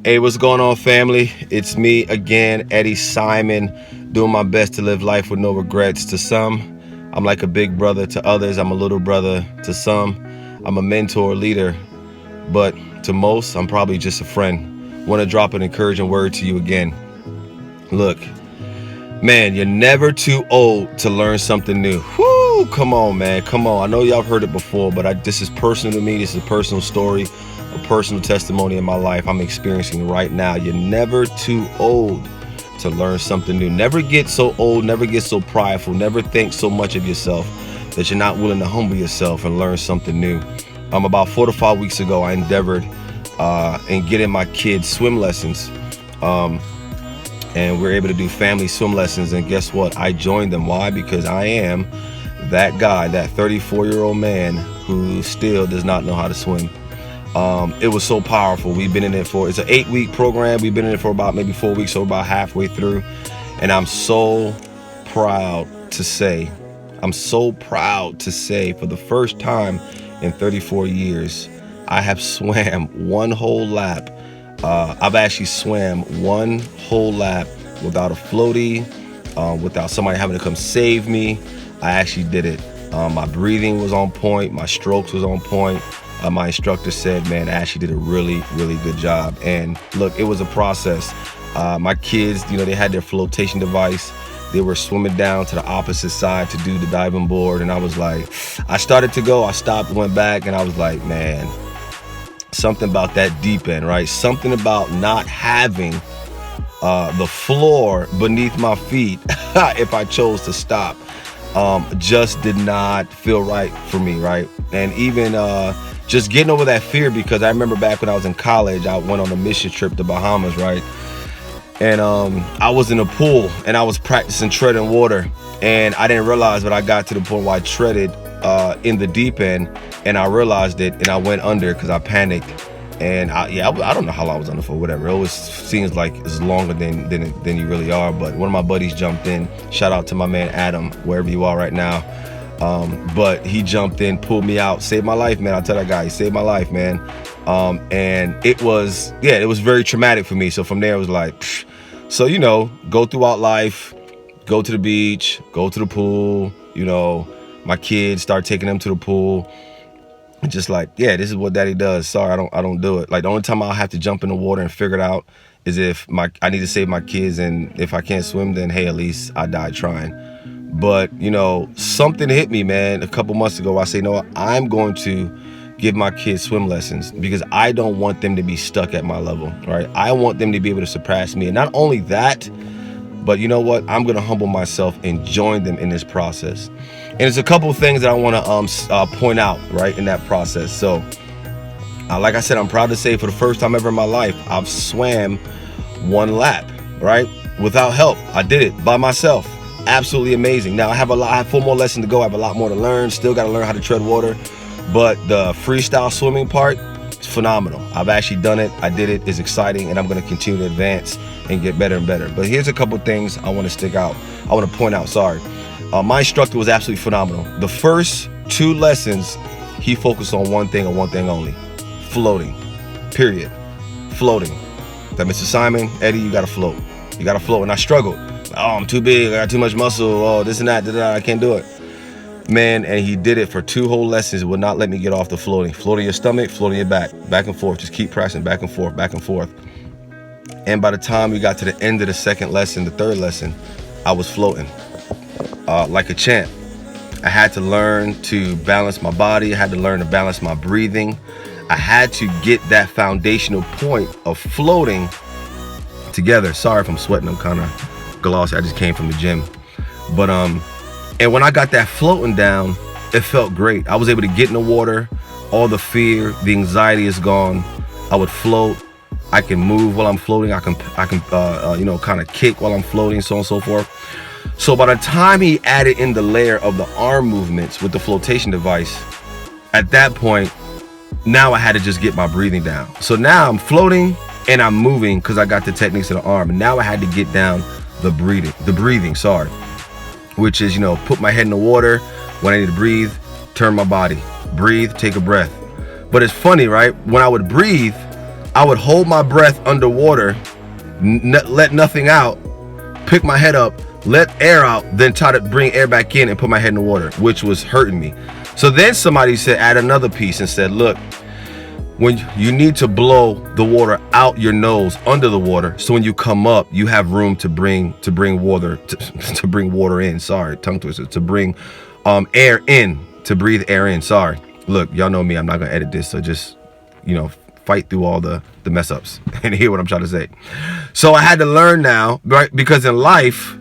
Hey, what's going on, family? It's me again, Eddie Simon, doing my best to live life with no regrets. To some, I'm like a big brother. To others, I'm a little brother. To some, I'm a mentor, leader. But to most, I'm probably just a friend. Want to drop an encouraging word to you again. Look, man, you're never too old to learn something new. Whoo, come on, man, come on. I know y'all have heard it before, but this is personal to me. This is a personal story, a personal testimony in my life I'm experiencing right now. You're never too old to learn something new. Never get so old, never get so prideful, never think so much of yourself that you're not willing to humble yourself and learn something new. About 4 to 5 weeks ago, I endeavored in getting my kids swim lessons. And we're able to do family swim lessons. And guess what? I joined them. Why? Because I am that guy, that 34-year-old man who still does not know how to swim. It was so powerful. We've been in it it's an 8-week program. We've been in it for about maybe 4 weeks, so about halfway through. And I'm so proud to say for the first time in 34 years, I have swam one whole lap. I've actually swam one whole lap without a floaty, without somebody having to come save me. I actually did it. My breathing was on point. My strokes was on point. My instructor said, man, I actually did a really, really good job. And look, it was a process. My kids, they had their flotation device. They were swimming down to the opposite side to do the diving board. And I was like, I started to go, I stopped, went back, and I was like, man, something about that deep end, right? Something about not having the floor beneath my feet if I chose to stop just did not feel right for me, right? And even just getting over that fear, because I remember back when I was in college, I went on a mission trip to Bahamas, right? And I was in a pool and I was practicing treading water, and I didn't realize, but I got to the point where I treaded in the deep end, and I realized it, and I went under because I panicked. And I don't know how long I was under for, whatever. It always seems like it's longer than you really are. But one of my buddies jumped in. Shout out to my man Adam, wherever you are right now. But he jumped in, pulled me out, saved my life, man. I'll tell that guy, he saved my life, man. And it was very traumatic for me. So from there, it was like, psh. So, go throughout life, go to the beach, go to the pool, my kids, start taking them to the pool. Just like, yeah, this is what daddy does. Sorry, I don't do it. Like, the only time I'll have to jump in the water and figure it out is if I need to save my kids, and if I can't swim, then hey, at least I died trying. But something hit me, man, a couple months ago. I say, no, I'm going to give my kids swim lessons because I don't want them to be stuck at my level, right? I want them to be able to surpass me. And not only that, but you know what? I'm going to humble myself and join them in this process. And there's a couple of things that I want to point out, right, in that process. So, like I said, I'm proud to say for the first time ever in my life, I've swam one lap, right, without help. I did it by myself. Absolutely amazing. Now I have 4 more lessons to go. I have a lot more to learn. Still got to learn how to tread water. But the freestyle swimming part is phenomenal. I've actually done it. I did it. It's exciting, and I'm going to continue to advance and get better and better. But here's a couple things I want to point out. My instructor was absolutely phenomenal. The first 2 lessons, he focused on one thing and one thing only: floating. Period. Floating. That Mr. Simon, Eddie, you got to float. You got to float. And I struggled. Oh, I'm too big. I got too much muscle. Oh, this and that. I can't do it. Man, and he did it for 2 whole lessons. Would not let me get off the floating. Floating your stomach, floating your back and forth. Just keep pressing back and forth, back and forth. And by the time we got to the end of the second lesson, the third lesson, I was floating like a champ. I had to learn to balance my body. I had to learn to balance my breathing. I had to get that foundational point of floating together. Sorry if I'm sweating. I'm kind of glossy. I just came from the gym. But and when I got that floating down, it felt great. I was able to get in the water. All the fear, the anxiety is gone. I would float. I can move while I'm floating. I can kind of kick while I'm floating, so on and so forth. So by the time he added in the layer of the arm movements with the flotation device, at that point, now I had to just get my breathing down. So now I'm floating and I'm moving because I got the techniques of the arm. And now I had to get down the breathing, which is, put my head in the water when I need to breathe, turn my body, breathe, take a breath. But it's funny, right? When I would breathe, I would hold my breath underwater, let nothing out, pick my head up, let air out, then try to bring air back in and put my head in the water, which was hurting me. So then somebody said, add another piece and said, look, when you need to blow the water out your nose under the water, so when you come up, you have room to bring water to bring water in. Sorry, tongue twister. To bring air in, to breathe air in. Sorry. Look, y'all know me. I'm not gonna edit this, so just fight through all the mess ups and hear what I'm trying to say. So I had to learn now, right? Because in life,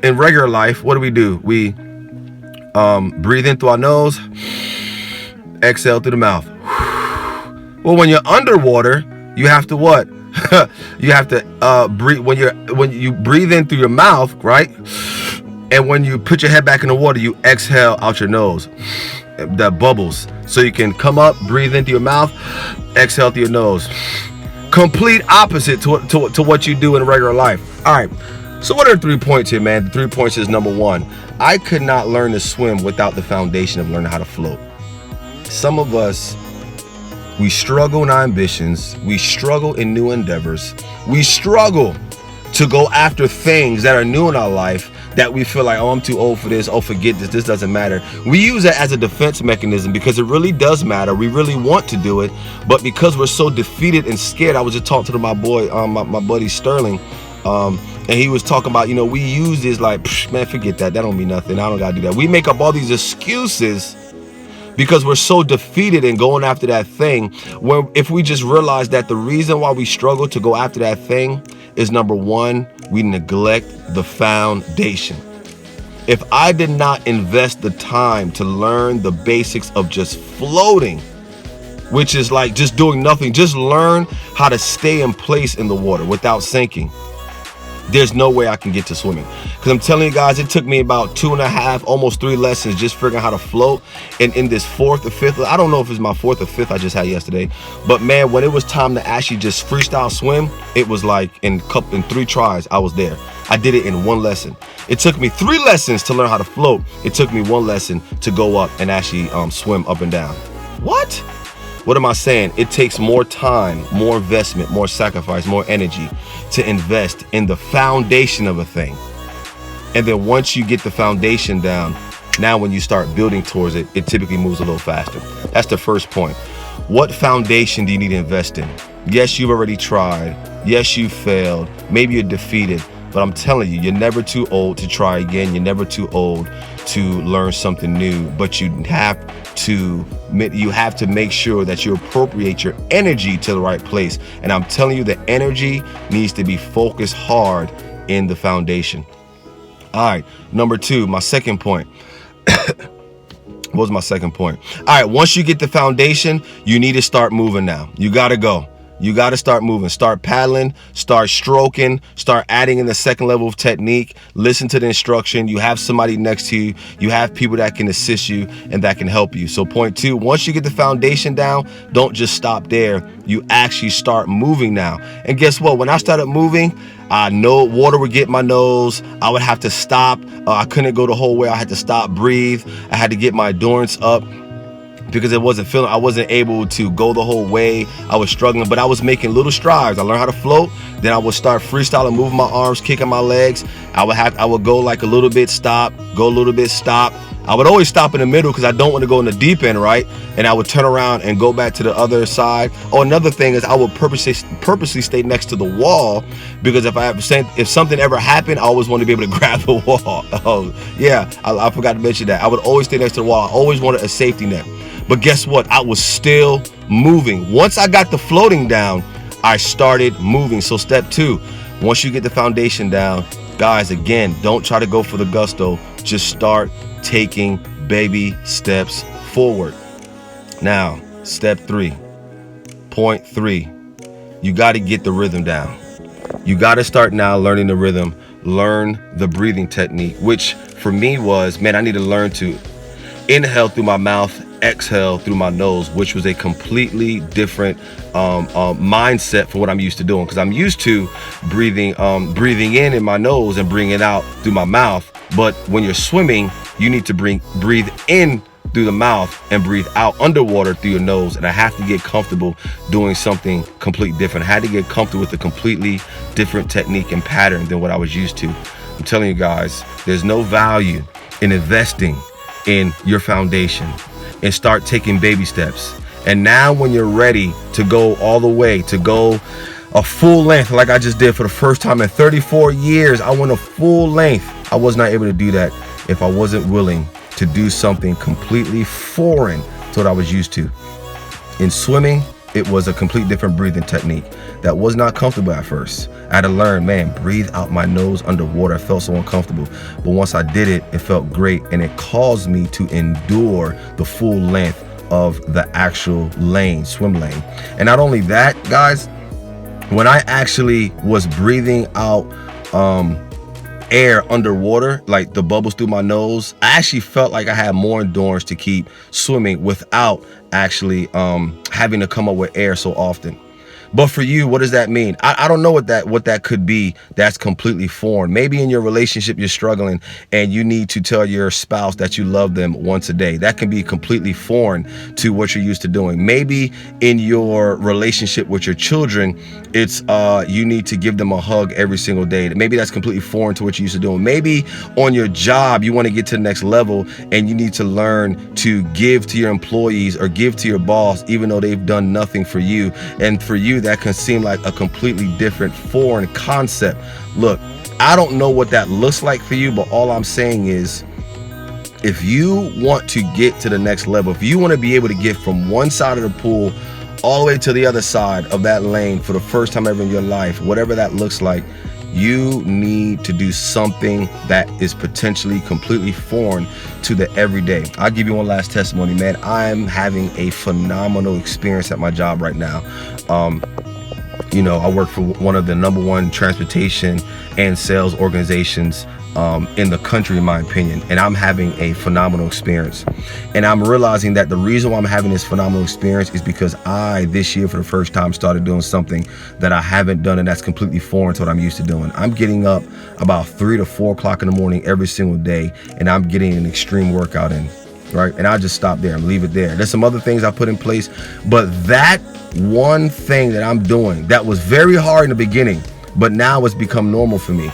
in regular life, what do? We breathe in through our nose, exhale through the mouth. Well, when you're underwater, you have to what? You have to breathe when you breathe in through your mouth, right? And when you put your head back in the water, you exhale out your nose. The bubbles. So you can come up, breathe into your mouth, exhale through your nose. Complete opposite to what you do in regular life. All right. So what are the 3 points here, man? The 3 points is number 1. I could not learn to swim without the foundation of learning how to float. Some of us, we struggle in our ambitions. We struggle in new endeavors. We struggle to go after things that are new in our life that we feel like, oh, I'm too old for this. Oh, forget this. This doesn't matter. We use it as a defense mechanism because it really does matter. We really want to do it. But because we're so defeated and scared, I was just talking to my boy, my buddy Sterling, and he was talking about, we use this like, man, forget that. That don't mean nothing. I don't got to do that. We make up all these excuses because we're so defeated and going after that thing, where if we just realize that the reason why we struggle to go after that thing is, number 1, we neglect the foundation. If I did not invest the time to learn the basics of just floating, which is like just doing nothing, just learn how to stay in place in the water without sinking, there's no way I can get to swimming. Because I'm telling you guys, it took me about 2.5, almost 3 lessons just figuring out how to float. And in this 4th or 5th, I don't know if it's my 4th or 5th I just had yesterday, but man, when it was time to actually just freestyle swim, it was like in 3 tries, I was there. I did it in 1 lesson. It took me 3 lessons to learn how to float. It took me 1 lesson to go up and actually swim up and down. What am I saying? It takes more time, more investment, more sacrifice, more energy to invest in the foundation of a thing. And then once you get the foundation down, now when you start building towards it, it typically moves a little faster. That's the first point. What foundation do you need to invest in? Yes, you've already tried. Yes, you failed. Maybe you're defeated. But I'm telling you, you're never too old to try again. You're never too old to learn something new. But you have to make sure that you appropriate your energy to the right place. And I'm telling you, the energy needs to be focused hard in the foundation. All right, number 2, my second point. What was my second point? All right, once you get the foundation, you need to start moving now. You got to go. You got to start moving, start paddling, start stroking, start adding in the second level of technique, listen to the instruction. You have somebody next to you. You have people that can assist you and that can help you. So point 2, once you get the foundation down, don't just stop there. You actually start moving now. And guess what? When I started moving, I know water would get my nose. I would have to stop. I couldn't go the whole way. I had to stop, breathe. I had to get my endurance up, because I wasn't able to go the whole way. I was struggling, but I was making little strides. I learned how to float. Then I would start freestyling, moving my arms, kicking my legs. I would go like a little bit, stop, go a little bit, stop. I would always stop in the middle because I don't want to go in the deep end, right? And I would turn around and go back to the other side. Oh, another thing is I would purposely stay next to the wall, because if something ever happened, I always wanted to be able to grab the wall. Oh, yeah, I forgot to mention that. I would always stay next to the wall. I always wanted a safety net. But guess what? I was still moving. Once I got the floating down, I started moving. So step 2, once you get the foundation down, guys, again, don't try to go for the gusto. Just start taking baby steps forward. Now, step 3, point 3, you got to get the rhythm down. You got to start now learning the rhythm, learn the breathing technique, which for me was, man, I need to learn to inhale through my mouth, exhale through my nose, which was a completely different mindset for what I'm used to doing, because I'm used to breathing in my nose and bringing it out through my mouth. But when you're swimming, you need to breathe in through the mouth and breathe out underwater through your nose. And I have to get comfortable doing something completely different. I had to get comfortable with a completely different technique and pattern than what I was used to. I'm telling you guys, there's no value in investing in your foundation, and start taking baby steps. And now when you're ready to go all the way, to go a full length like I just did for the first time in 34 years, I went a full length. I was not able to do that if I wasn't willing to do something completely foreign to what I was used to. In swimming, it was a complete different breathing technique that was not comfortable at first. I had to learn, man, breathe out my nose underwater. I felt so uncomfortable. But once I did it, it felt great. And it caused me to endure the full length of the actual lane, swim lane. And not only that, guys, when I actually was breathing out air underwater, like the bubbles through my nose, I actually felt like I had more endurance to keep swimming without actually having to come up with air so often. But for you, what does that mean? I don't know what that could be. That's completely foreign. Maybe in your relationship, you're struggling and you need to tell your spouse that you love them once a day. That can be completely foreign to what you're used to doing. Maybe in your relationship with your children, it's you need to give them a hug every single day. Maybe that's completely foreign to what you're used to doing. Maybe on your job, you want to get to the next level and you need to learn to give to your employees or give to your boss, even though they've done nothing for you. And for you, that can seem like a completely different foreign concept. Look, I don't know what that looks like for you, but all I'm saying is, if you want to get to the next level, if you want to be able to get from one side of the pool all the way to the other side of that lane for the first time ever in your life, whatever that looks like, you need to do something that is potentially completely foreign to the everyday. I'll give you one last testimony, man. I'm having a phenomenal experience at my job right now. You know, I work for one of the #1 transportation and sales organizations in the country, in my opinion, and I'm having a phenomenal experience. And I'm realizing that the reason why I'm having this phenomenal experience is because I, this year for the first time, started doing something that I haven't done, and that's completely foreign to what I'm used to doing. I'm getting up about 3 to 4 o'clock in the morning every single day, and I'm getting an extreme workout in, right? And I'll just stop there and leave it there. There's some other things I put in place, but that one thing that I'm doing that was very hard in the beginning, but now it's become normal for me,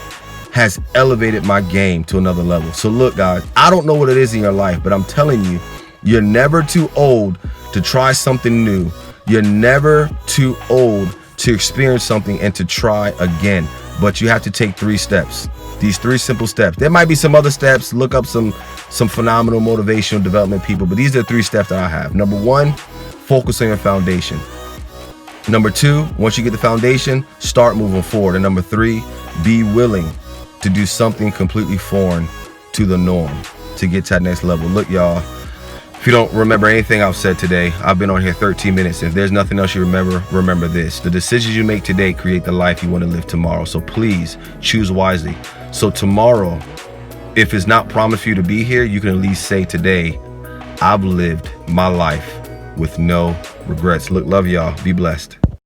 has elevated my game to another level. So look, guys, I don't know what it is in your life, but I'm telling you, you're never too old to try something new. You're never too old to experience something and to try again. But you have to take 3 steps. These 3 simple steps. There might be some other steps. Look up some phenomenal motivational development people, but these are 3 steps that I have. Number 1, focus on your foundation. Number 2, once you get the foundation, start moving forward. And number 3, be willing to do something completely foreign to the norm to get to that next level. Look, y'all, if you don't remember anything I've said today, I've been on here 13 minutes. If there's nothing else you remember this. The decisions you make today create the life you want to live tomorrow. So please choose wisely. So tomorrow, if it's not promised for you to be here, you can at least say today, I've lived my life with no regrets. Look, love y'all. Be blessed.